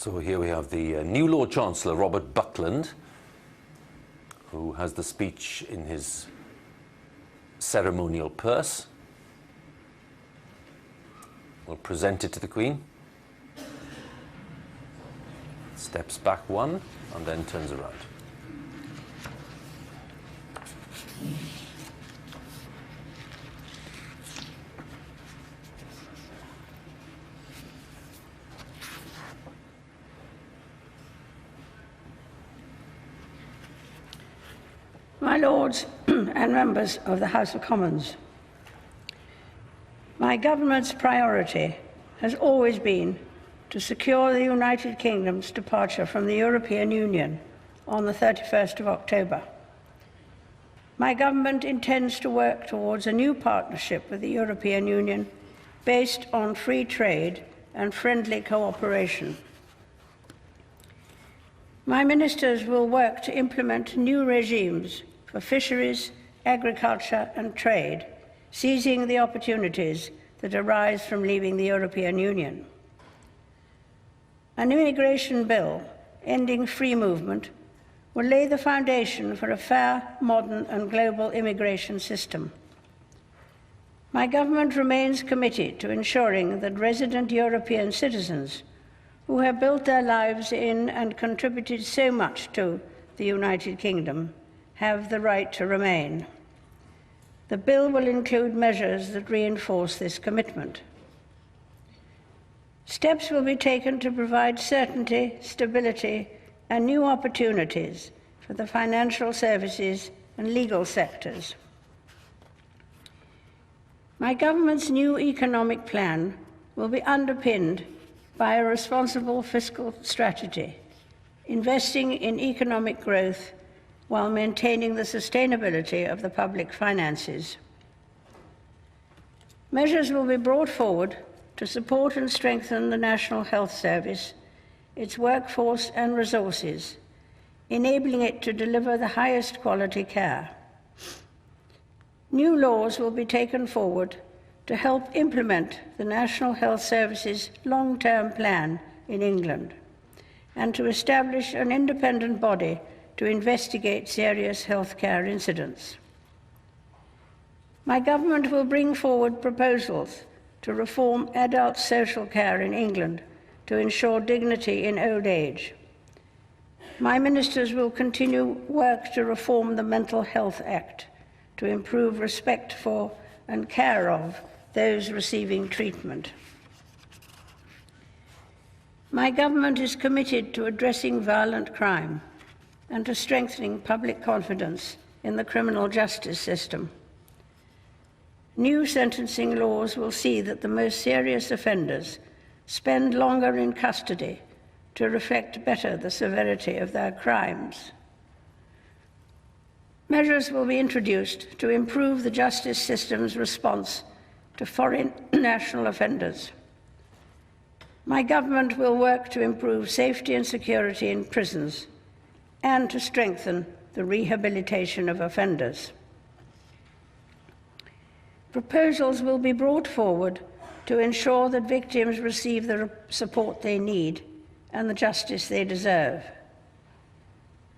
So here we have the new Lord Chancellor, Robert Buckland, who has the speech in his ceremonial purse. We'll present it to the Queen. Steps back one and then turns around. My Lords and members of the House of Commons, my government's priority has always been to secure the United Kingdom's departure from the European Union on the 31st of October. My government intends to work towards a new partnership with the European Union based on free trade and friendly cooperation. My ministers will work to implement new regimes for fisheries, agriculture and trade, seizing the opportunities that arise from leaving the European Union. An immigration bill ending free movement will lay the foundation for a fair, modern and global immigration system. My government remains committed to ensuring that resident European citizens who have built their lives in and contributed so much to the United Kingdom have the right to remain. The bill will include measures that reinforce this commitment. Steps will be taken to provide certainty, stability, and new opportunities for the financial services and legal sectors. My government's new economic plan will be underpinned by a responsible fiscal strategy, investing in economic growth while maintaining the sustainability of the public finances. Measures will be brought forward to support and strengthen the National Health Service, its workforce and resources, enabling it to deliver the highest quality care. New laws will be taken forward to help implement the National Health Service's long-term plan in England and to establish an independent body to investigate serious healthcare incidents. My government will bring forward proposals to reform adult social care in England to ensure dignity in old age. My ministers will continue work to reform the Mental Health Act to improve respect for and care of those receiving treatment. My government is committed to addressing violent crime and to strengthening public confidence in the criminal justice system. New sentencing laws will see that the most serious offenders spend longer in custody to reflect better the severity of their crimes. Measures will be introduced to improve the justice system's response to foreign national offenders. My government will work to improve safety and security in prisons and to strengthen the rehabilitation of offenders. Proposals will be brought forward to ensure that victims receive the support they need and the justice they deserve.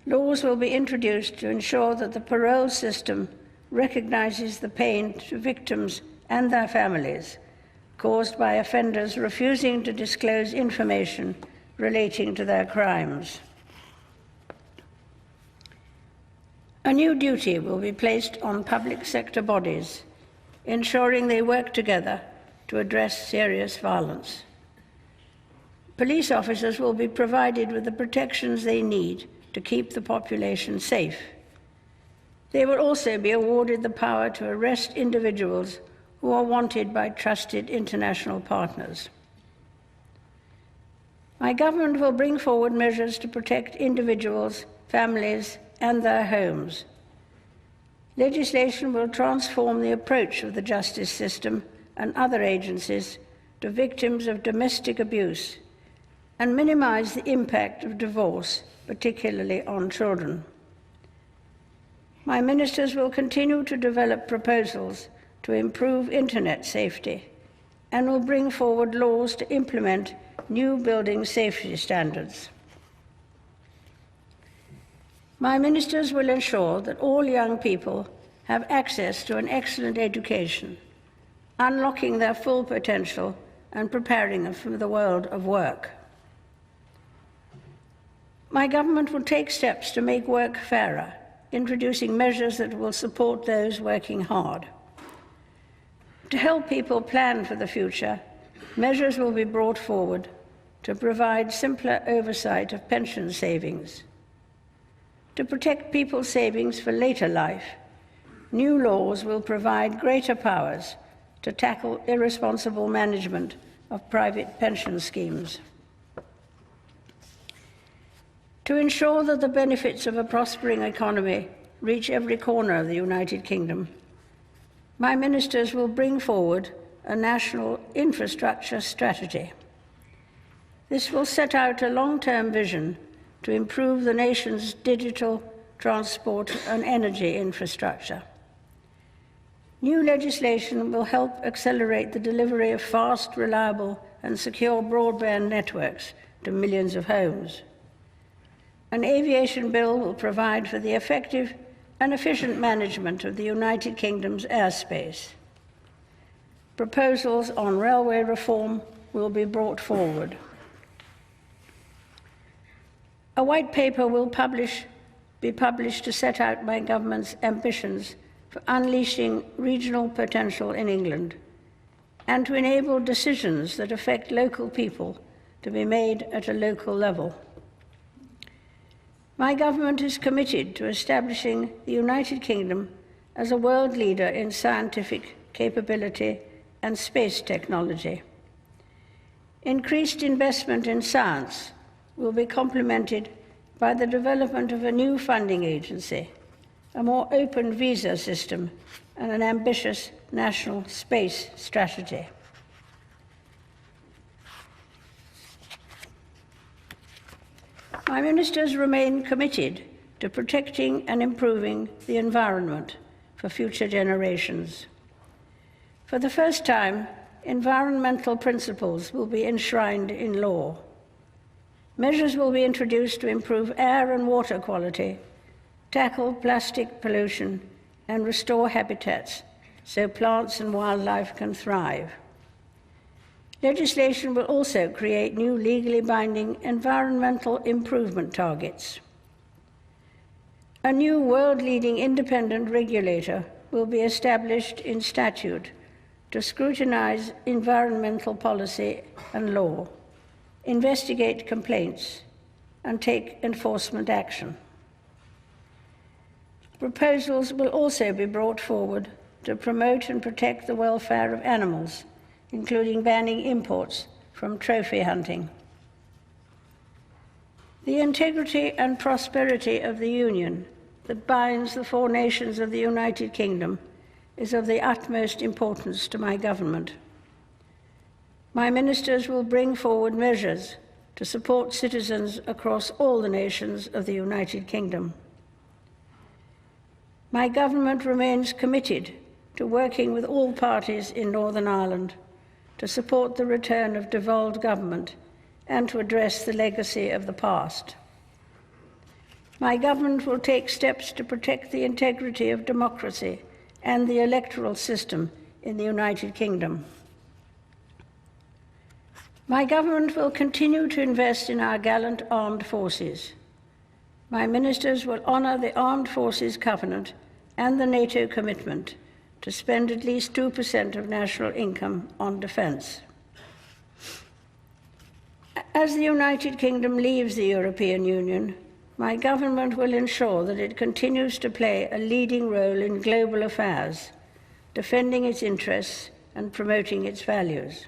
Laws will be introduced to ensure that the parole system recognizes the pain to victims and their families caused by offenders refusing to disclose information relating to their crimes. A new duty will be placed on public sector bodies, ensuring they work together to address serious violence. Police officers will be provided with the protections they need to keep the population safe. They will also be awarded the power to arrest individuals who are wanted by trusted international partners. My government will bring forward measures to protect individuals, families, and their homes. Legislation will transform the approach of the justice system and other agencies to victims of domestic abuse and minimize the impact of divorce, particularly on children. My ministers will continue to develop proposals to improve internet safety and will bring forward laws to implement new building safety standards. My ministers will ensure that all young people have access to an excellent education, unlocking their full potential and preparing them for the world of work. My government will take steps to make work fairer, introducing measures that will support those working hard. To help people plan for the future, measures will be brought forward to provide simpler oversight of pension savings. To protect people's savings for later life, new laws will provide greater powers to tackle irresponsible management of private pension schemes. To ensure that the benefits of a prospering economy reach every corner of the United Kingdom, my ministers will bring forward a national infrastructure strategy. This will set out a long-term vision to improve the nation's digital, transport, and energy infrastructure. New legislation will help accelerate the delivery of fast, reliable, and secure broadband networks to millions of homes. An aviation bill will provide for the effective and efficient management of the United Kingdom's airspace. Proposals on railway reform will be brought forward. A white paper will be published to set out my government's ambitions for unleashing regional potential in England and to enable decisions that affect local people to be made at a local level. My government is committed to establishing the United Kingdom as a world leader in scientific capability and space technology. Increased investment in science will be complemented by the development of a new funding agency, a more open visa system, and an ambitious national space strategy. My ministers remain committed to protecting and improving the environment for future generations. For the first time, environmental principles will be enshrined in law. Measures will be introduced to improve air and water quality, tackle plastic pollution, and restore habitats so plants and wildlife can thrive. Legislation will also create new legally binding environmental improvement targets. A new world-leading independent regulator will be established in statute to scrutinize environmental policy and law, investigate complaints, and take enforcement action. Proposals will also be brought forward to promote and protect the welfare of animals, including banning imports from trophy hunting. The integrity and prosperity of the Union that binds the four nations of the United Kingdom is of the utmost importance to my government. My ministers will bring forward measures to support citizens across all the nations of the United Kingdom. My government remains committed to working with all parties in Northern Ireland to support the return of devolved government and to address the legacy of the past. My government will take steps to protect the integrity of democracy and the electoral system in the United Kingdom. My government will continue to invest in our gallant armed forces. My ministers will honour the Armed Forces Covenant and the NATO commitment to spend at least 2% of national income on defence. As the United Kingdom leaves the European Union, my government will ensure that it continues to play a leading role in global affairs, defending its interests and promoting its values.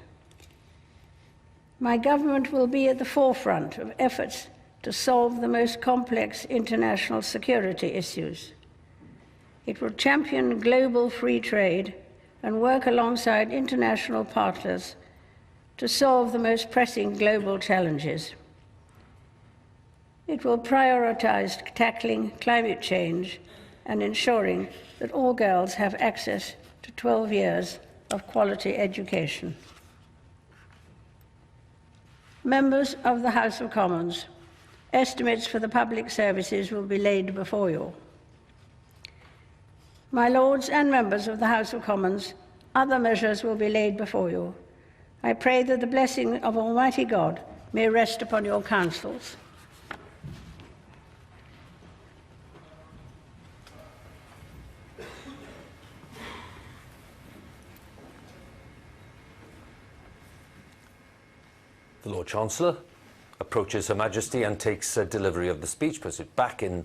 My government will be at the forefront of efforts to solve the most complex international security issues. It will champion global free trade and work alongside international partners to solve the most pressing global challenges. It will prioritize tackling climate change and ensuring that all girls have access to 12 years of quality education. Members of the House of Commons, estimates for the public services will be laid before you. My Lords and members of the House of Commons, other measures will be laid before you. I pray that the blessing of Almighty God may rest upon your councils. The Lord Chancellor approaches Her Majesty and takes delivery of the speech, puts it back in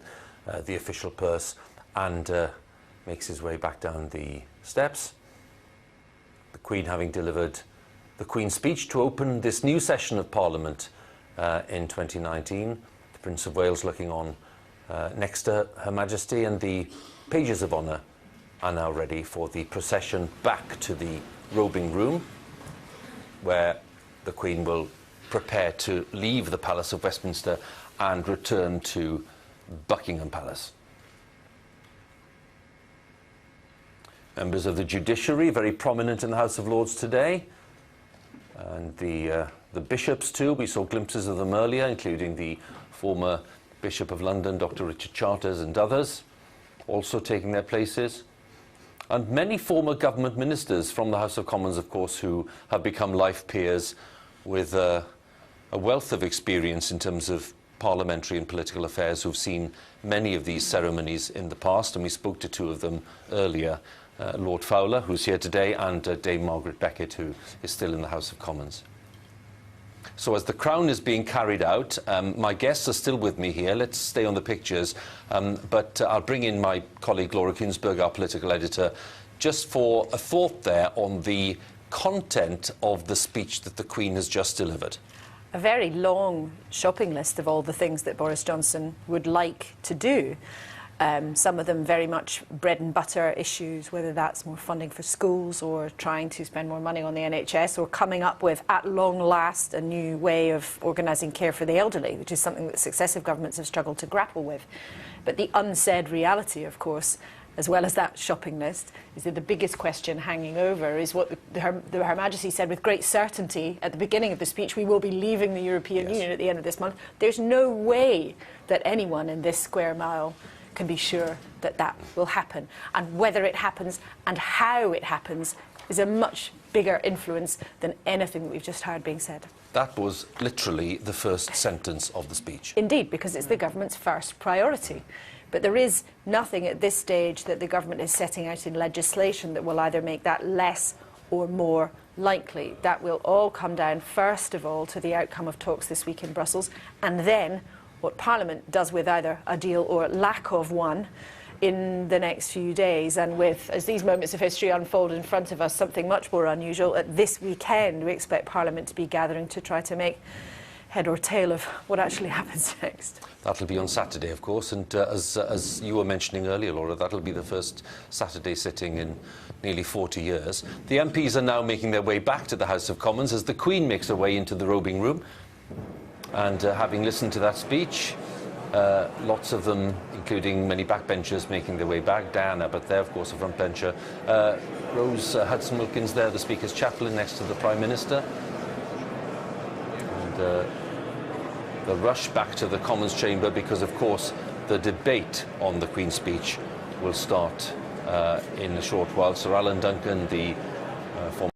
the official purse and makes his way back down the steps. The Queen having delivered the Queen's speech to open this new session of Parliament in 2019. The Prince of Wales looking on next to Her Majesty, and the pages of honour are now ready for the procession back to the robing room, where the Queen will prepare to leave the Palace of Westminster and return to Buckingham Palace. Members of the judiciary, very prominent in the House of Lords today, and the bishops too. We saw glimpses of them earlier, including the former Bishop of London, Dr. Richard Charters, and others, also taking their places. And many former government ministers from the House of Commons, of course, who have become life peers with a wealth of experience in terms of parliamentary and political affairs, who've seen many of these ceremonies in the past, and we spoke to two of them earlier, Lord Fowler, who's here today, and Dame Margaret Beckett, who is still in the House of Commons. So as the crown is being carried out, my guests are still with me here. Let's stay on the pictures, but I'll bring in my colleague Laura Kuensberg, our political editor, just for a thought there on the content of the speech that the Queen has just delivered. A very long shopping list of all the things that Boris Johnson would like to do. Some of them very much bread and butter issues, whether that's more funding for schools or trying to spend more money on the NHS, or coming up with, at long last, a new way of organising care for the elderly, which is something that successive governments have struggled to grapple with. But the unsaid reality, of course, as well as that shopping list, is that the biggest question hanging over is what Her Majesty said with great certainty at the beginning of the speech: we will be leaving the European Union at the end of this month. There's no way that anyone in this square mile can be sure that that will happen. And whether it happens and how it happens is a much bigger influence than anything that we've just heard being said. That was literally the first sentence of the speech. Indeed, because it's the government's first priority. But there is nothing at this stage that the government is setting out in legislation that will either make that less or more likely. That will all come down, first of all, to the outcome of talks this week in Brussels, and then what Parliament does with either a deal or lack of one in the next few days. And with, as these moments of history unfold in front of us, something much more unusual, at this weekend we expect Parliament to be gathering to try to make head or tail of what actually happens next. That'll be on Saturday, of course, and as you were mentioning earlier, Laura, that'll be the first Saturday sitting in nearly 40 years. The MPs are now making their way back to the House of Commons as the Queen makes her way into the robing room. And having listened to that speech, lots of them, including many backbenchers, making their way back. Diana, but there, of course, a frontbencher. Rose Hudson-Wilkins there, the Speaker's chaplain, next to the Prime Minister. And the rush back to the Commons chamber, because, of course, the debate on the Queen's speech will start in a short while. Sir Alan Duncan, the former